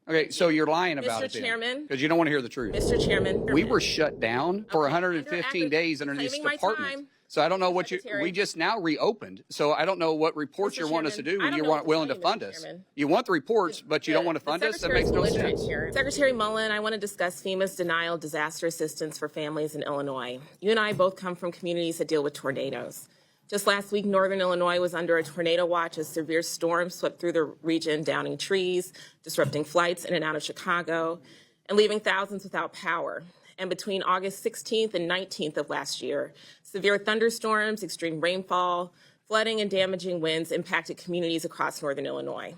Okay, so you're lying about it, Mr. Chairman, because you don't want to hear the truth. Mr. Chairman, We were shut down for 115 days under this department. So I don't know what we just now reopened. So I don't know what reports you want us to do when you weren't willing to fund us. You want the reports, but you don't want to fund us? That makes no sense. Secretary Mullin, I want to discuss FEMA's denial of disaster assistance for families in Illinois. You and I both come from communities that deal with tornadoes. Just last week, Northern Illinois was under a tornado watch as severe storms swept through the region, downing trees, disrupting flights in and out of Chicago, and leaving thousands without power. And between August 16th and 19th of last year, severe thunderstorms, extreme rainfall, flooding, and damaging winds impacted communities across Northern Illinois.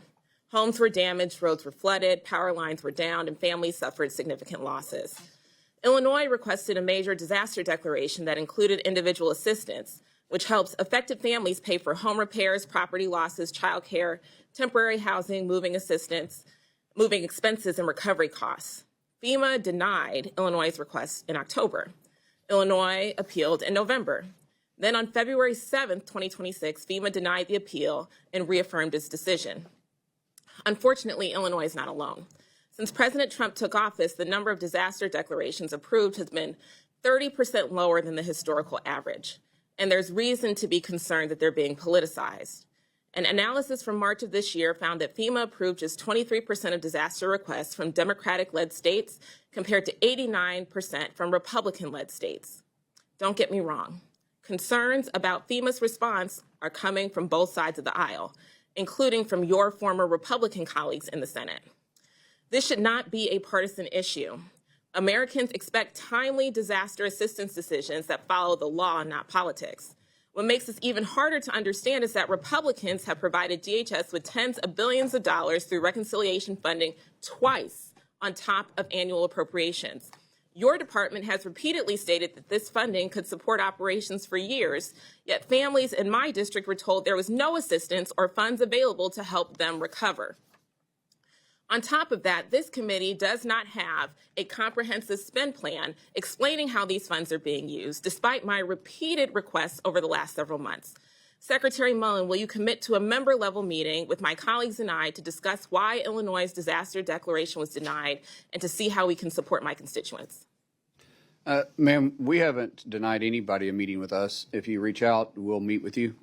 Homes were damaged, roads were flooded, power lines were downed, and families suffered significant losses. Illinois requested a major disaster declaration that included individual assistance, which helps affected families pay for home repairs, property losses, childcare, temporary housing, moving assistance, moving expenses, and recovery costs. FEMA denied Illinois' request in October. Illinois appealed in November. Then on February 7th, 2026, FEMA denied the appeal and reaffirmed its decision. Unfortunately, Illinois is not alone. Since President Trump took office, the number of disaster declarations approved has been 30% lower than the historical average. And there's reason to be concerned that they're being politicized. An analysis from March of this year found that FEMA approved just 23% of disaster requests from Democratic-led states compared to 89% from Republican-led states. Don't get me wrong. Concerns about FEMA's response are coming from both sides of the aisle, including from your former Republican colleagues in the Senate. This should not be a partisan issue. Americans expect timely disaster assistance decisions that follow the law, not politics. What makes this even harder to understand is that Republicans have provided DHS with tens of billions of dollars through reconciliation funding twice on top of annual appropriations. Your department has repeatedly stated that this funding could support operations for years, yet families in my district were told there was no assistance or funds available to help them recover. On top of that, this committee does not have a comprehensive spend plan explaining how these funds are being used, despite my repeated requests over the last several months. Secretary Mullin, will you commit to a member-level meeting with my colleagues and I to discuss why Illinois' disaster declaration was denied and to see how we can support my constituents? Ma'am, we haven't denied anybody a meeting with us. If you reach out, we'll meet with you.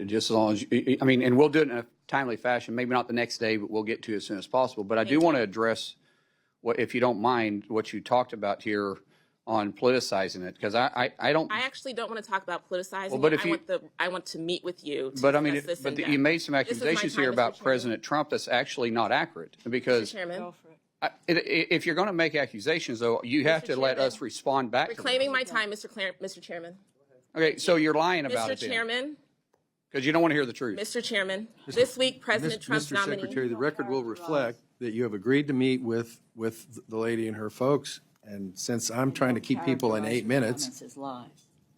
Just as long as you, and we'll do it in a timely fashion. Maybe not the next day, but we'll get to it as soon as possible. But I do want to address, what, if you don't mind, what you talked about here on politicizing it, because I don't. I actually don't want to talk about politicizing. Well, but if I want to meet with you. But I mean, you made some accusations here about President Trump that's actually not accurate, because. Mr. Chairman. If you're going to make accusations, though, you have to let us respond back. Reclaiming my time, Mr. Chairman. Okay, so you're lying about it, Mr. Chairman. Because you don't want to hear the truth. Mr. Chairman, this week President Trump's nominee. Mr. Secretary, the record will reflect that you have agreed to meet with the lady and her folks, and since I'm trying to keep people in 8 minutes,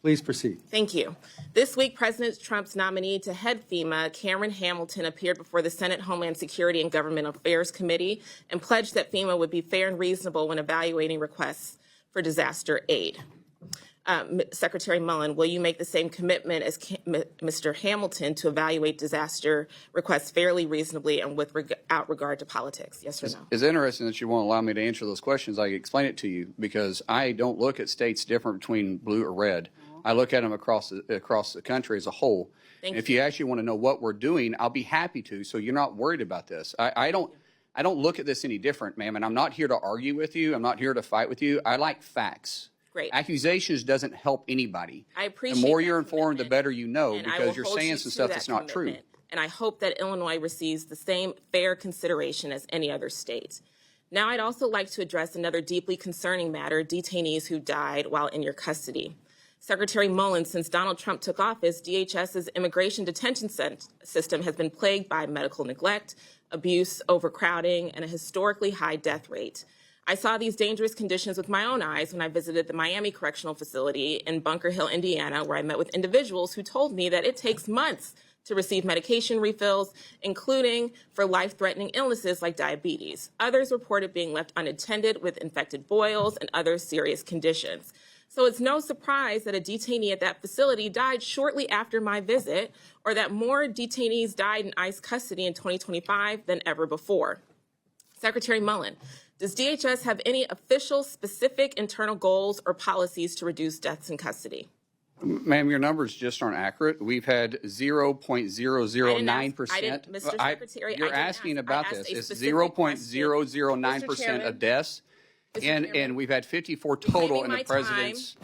please proceed. Thank you. This week, President Trump's nominee to head FEMA, Cameron Hamilton, appeared before the Senate Homeland Security and Government Affairs Committee and pledged that FEMA would be fair and reasonable when evaluating requests for disaster aid. Secretary Mullin, will you make the same commitment as Mr. Hamilton to evaluate disaster requests fairly, reasonably, and without regard to politics? Yes or no? It's interesting that you won't allow me to answer those questions. I can explain it to you, because I don't look at states different between blue or red. I look at them across the country as a whole. If you actually want to know what we're doing, I'll be happy to, so you're not worried about this. I don't look at this any different, ma'am, and I'm not here to argue with you. I'm not here to fight with you. I like facts. Great. Accusations doesn't help anybody. I appreciate the more you're informed, the better you know, and because you're saying some stuff that's not true. And I hope that Illinois receives the same fair consideration as any other state. Now, I'd also like to address another deeply concerning matter, detainees who died while in your custody. Secretary Mullin, since Donald Trump took office, DHS's immigration detention system has been plagued by medical neglect, abuse, overcrowding, and a historically high death rate. I saw these dangerous conditions with my own eyes when I visited the Miami Correctional Facility in Bunker Hill, Indiana, where I met with individuals who told me that it takes months to receive medication refills, including for life-threatening illnesses like diabetes. Others reported being left unattended with infected boils and other serious conditions. So it's no surprise that a detainee at that facility died shortly after my visit, or that more detainees died in ICE custody in 2025 than ever before. Secretary Mullin, does DHS have any official specific internal goals or policies to reduce deaths in custody? Ma'am, your numbers just aren't accurate. We've had 0.009%. Mr. Secretary, You're asking about this. It's 0.009% of deaths. And we've had 54 total in the president's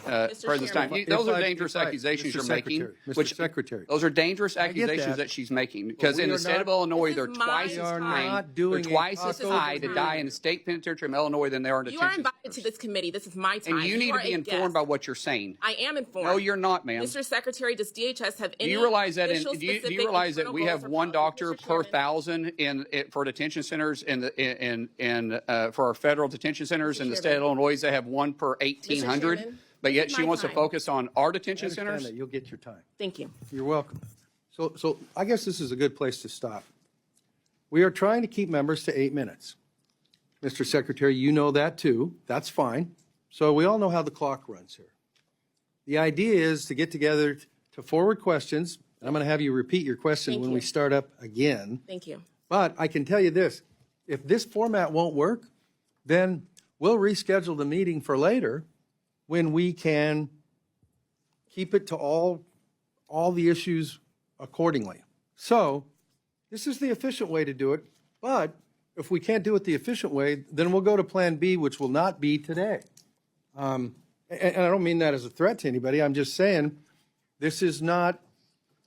time. Those are dangerous accusations you're making. Mr. Secretary. Those are dangerous accusations that she's making. Because in the state of Illinois, they're twice as high to die in the state penitentiary of Illinois than they are in detention. You are invited to this committee. This is my time. And you need to be informed by what you're saying. I am informed. No, you're not, ma'am. Mr. Secretary, does DHS have any Do you realize that? official Do you specific realize that internal we have goals or one policies, doctor Mr. per Chairman? 1,000 for detention centers for our federal detention centers in the state of Illinois? They have one per 1,800. Chairman, But yet this is she my wants to time. focus on our detention I understand centers. that. You'll get your time. Thank you. You're welcome. So I guess this is a good place to stop. We are trying to keep members to 8 minutes. Mr. Secretary, you know that too. That's fine. So we all know how the clock runs here. The idea is to get together to forward questions. I'm going to have you repeat your question Thank when you. we start up again. Thank you. But I can tell you this, if this format won't work, then we'll reschedule the meeting for later when we can keep it to all the issues accordingly. So this is the efficient way to do it, but if we can't do it the efficient way, then we'll go to Plan B, which will not be today. And I don't mean that as a threat to anybody. I'm just saying this is not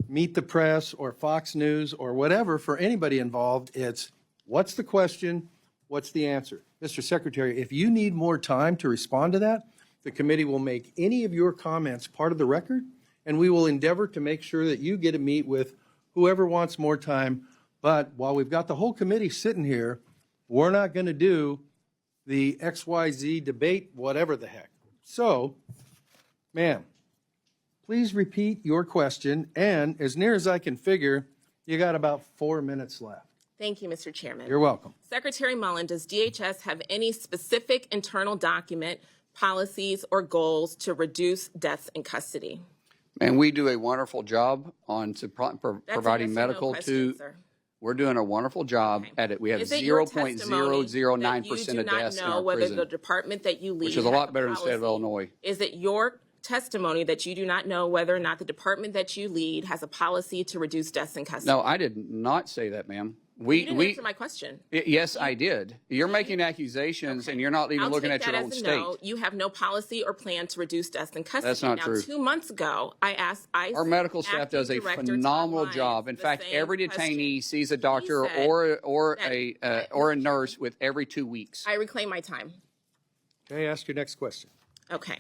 Meet the Press or Fox News or whatever for anybody involved. It's what's the question, what's the answer? Mr. Secretary, if you need more time to respond to that, the committee will make any of your comments part of the record, and we will endeavor to make sure that you get to meet with whoever wants more time. But while we've got the whole committee sitting here, we're not going to do the XYZ debate, whatever the heck. So, ma'am, please repeat your question, and as near as I can figure, you got about 4 minutes left. Thank you, Mr. Chairman. You're welcome. Secretary Mullin, does DHS have any specific internal document, policies, or goals to reduce deaths in custody? And we do a wonderful job on providing yes or no medical question, to. sir. We're doing a wonderful job at it. We have Is it your 0.009% testimony of that you deaths do in not our know whether the prison, department that you lead which is a has lot better than the state of policy? Illinois. Is it your testimony that you do not know whether or not the department that you lead has a policy to reduce deaths in custody? No, I did not say that, ma'am. You didn't answer my question. Yes, I did. You're making accusations, and you're not even looking at your own state. No. You have no policy or plan to reduce deaths in custody. That's not now, true. 2 months ago, I asked ICE. Our medical staff Acting does a Director phenomenal Todd job. Lyons In the fact, same every question. detainee sees a doctor He said or a nurse with every 2 weeks. I reclaim my time. Okay, ask your next question. Okay.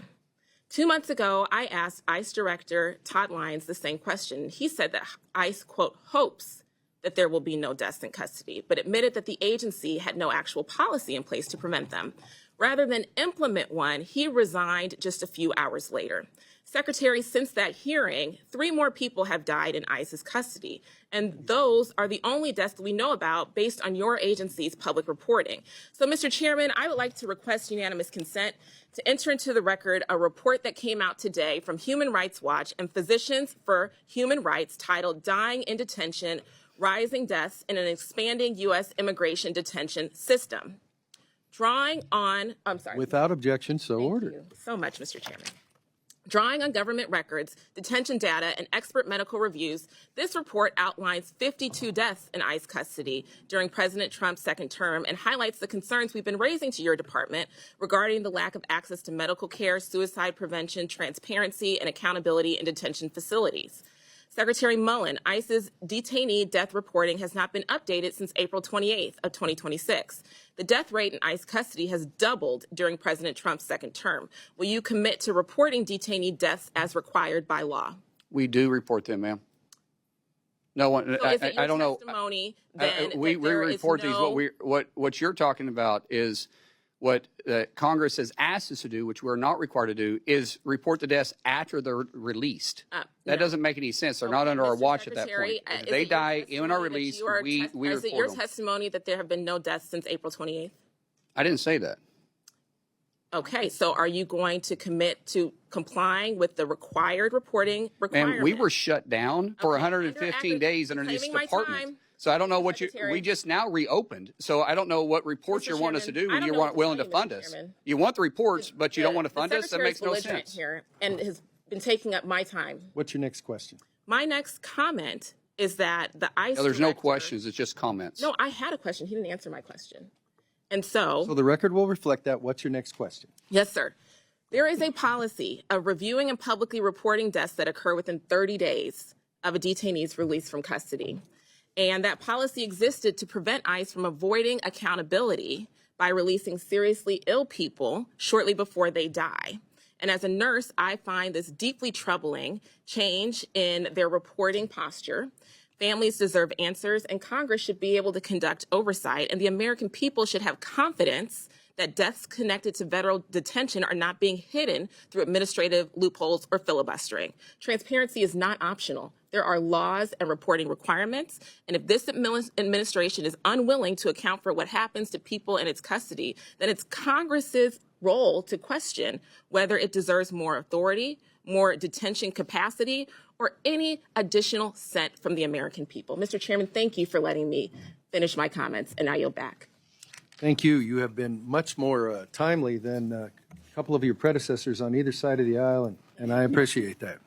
2 months ago, I asked ICE Director Todd Lyons the same question. He said that ICE, quote, hopes that there will be no deaths in custody, but admitted that the agency had no actual policy in place to prevent them. Rather than implement one, he resigned just a few hours later. Secretary, since that hearing, 3 more people have died in ICE's custody, and those are the only deaths that we know about based on your agency's public reporting. So, Mr. Chairman, I would like to request unanimous consent to enter into the record a report that came out today from Human Rights Watch and Physicians for Human Rights titled Dying in Detention, Rising Deaths in an Expanding U.S. Immigration Detention System. Without objection, so ordered. Thank you so much, Mr. Chairman. Drawing on government records, detention data, and expert medical reviews, this report outlines 52 deaths in ICE custody during President Trump's second term and highlights the concerns we've been raising to your department regarding the lack of access to medical care, suicide prevention, transparency, and accountability in detention facilities. Secretary Mullin, ICE's detainee death reporting has not been updated since April 28th of 2026. The death rate in ICE custody has doubled during President Trump's second term. Will you commit to reporting detainee deaths as required by law? We do report them, ma'am. No one. So is it your I don't know. testimony then We that there report is these. no... What you're talking about is what Congress has asked us to do, which we're not required to do, is report the deaths after they're released. That doesn't make any sense. They're not under our watch at that point. If they die in our release, we report Is it your them. testimony that there have been no deaths since April 28th? I didn't say that. Okay, so are you going to commit to complying with the required reporting requirement? And we were shut down for 115 days under this Reclaiming my department. time. So I don't know what Secretary. we just now reopened. So I don't know what reports Mr. you're wanting us to Chairman, do I when don't you know weren't what to willing to tell you, fund Mr. us. Chairman. You want the reports, but you don't want to fund The us? That makes no Secretary's belligerent sense. here and has been taking up my time. What's your next question? My next comment is that the ICE No, there's no director- questions. It's just comments. No, I had a question. He didn't answer my question. And so So the record will reflect that. What's your next question? yes, sir. There is a policy of reviewing and publicly reporting deaths that occur within 30 days of a detainee's release from custody. And that policy existed to prevent ICE from avoiding accountability by releasing seriously ill people shortly before they die. And as a nurse, I find this deeply troubling change in their reporting posture. Families deserve answers, and Congress should be able to conduct oversight, and the American people should have confidence that deaths connected to federal detention are not being hidden through administrative loopholes or filibustering. Transparency is not optional. There are laws and reporting requirements, and if this administration is unwilling to account for what happens to people in its custody, then it's Congress's role to question whether it deserves more authority, more detention capacity, or any additional cent from the American people. Mr. Chairman, thank you for letting me finish my comments, and I yield back. Thank you. You have been much more timely than a couple of your predecessors on either side of the aisle, and I appreciate that.